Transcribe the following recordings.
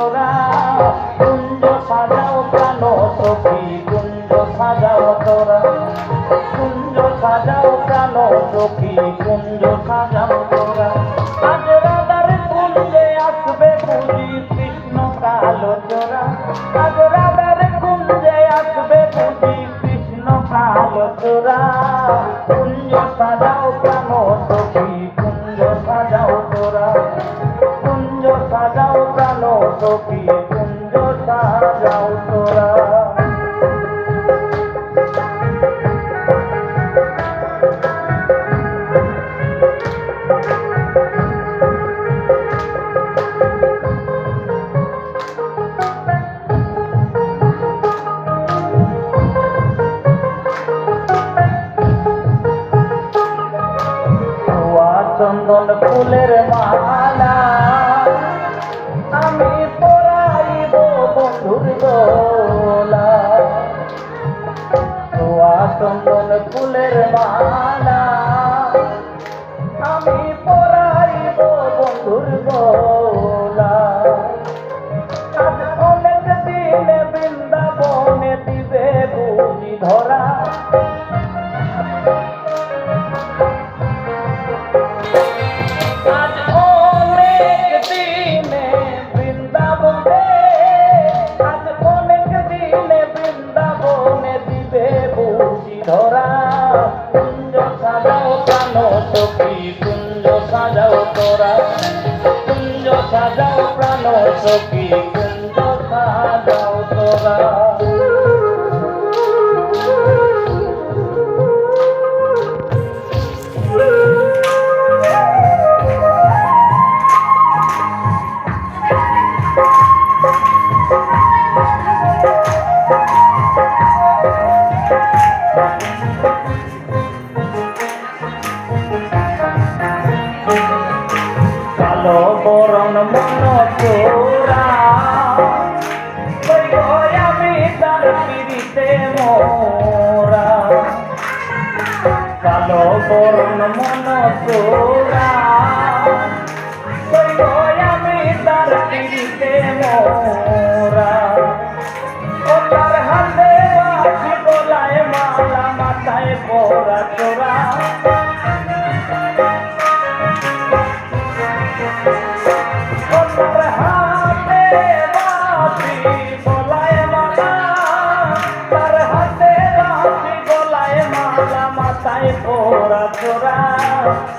তোরা কুঞ্জ সাজাও প্রাণ সখী কুঞ্জ সাজাও তোরা কুঞ্জ সাজাও প্রাণ সখী কুঞ্জ সাজাও তোরা আজ রাধার কুঞ্জে আসবে বুঝি কৃষ্ণ কালো তোরা আজ রাধার কুঞ্জে আসবে বুঝি কৃষ্ণ কালো তোরা কুঞ্জ সাজাও প্রাণ সখী কুঞ্জ সাজাও তোরা কুঞ্জ সাজাও প্রাণ সখী কুঞ্জ সাজাও তোরা চন্দন ফুলের মালা আমি পরাইব বন্ধুর দোলা চন্দন ফুলের মালা আমি পরাইব বন্ধুর দোলা অনেক দিনে বৃন্দাবনে দিবে বুঝি ধরা ধরা কুঞ্জ সাজাও প্রাণ সখী কুঞ্জ সাজাও তোরা কুঞ্জ সাজাও প্রাণ সখী কুঞ্জ সাজাও তোরা কালো বরণ মন তোরা আমি তার পিড়িতে মোরা কালো বরণ মন তোরা আমি তার পিড়িতে মোরা ও তার হাতে বাঁশি গলায় মালা মাথায় পরা তোরা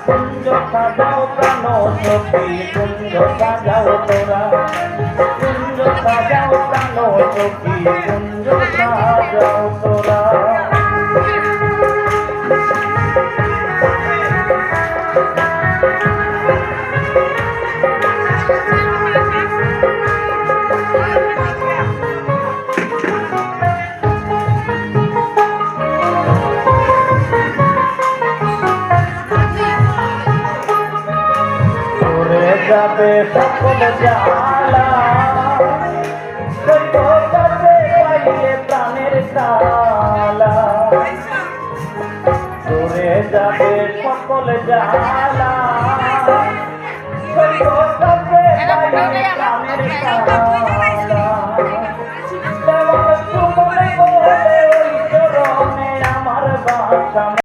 কুঞ্জ সাজাও প্রাণ সখী কুঞ্জ সাজাও তোরা কুঞ্জ সাজাও প্রাণ সখী কুঞ্জ সাজাও তোরা যাবে সকল জ্বালা পাইলে প্রাণের তালা দূরে যাবে সকল জ্বালা পাইলে প্রাণের তালা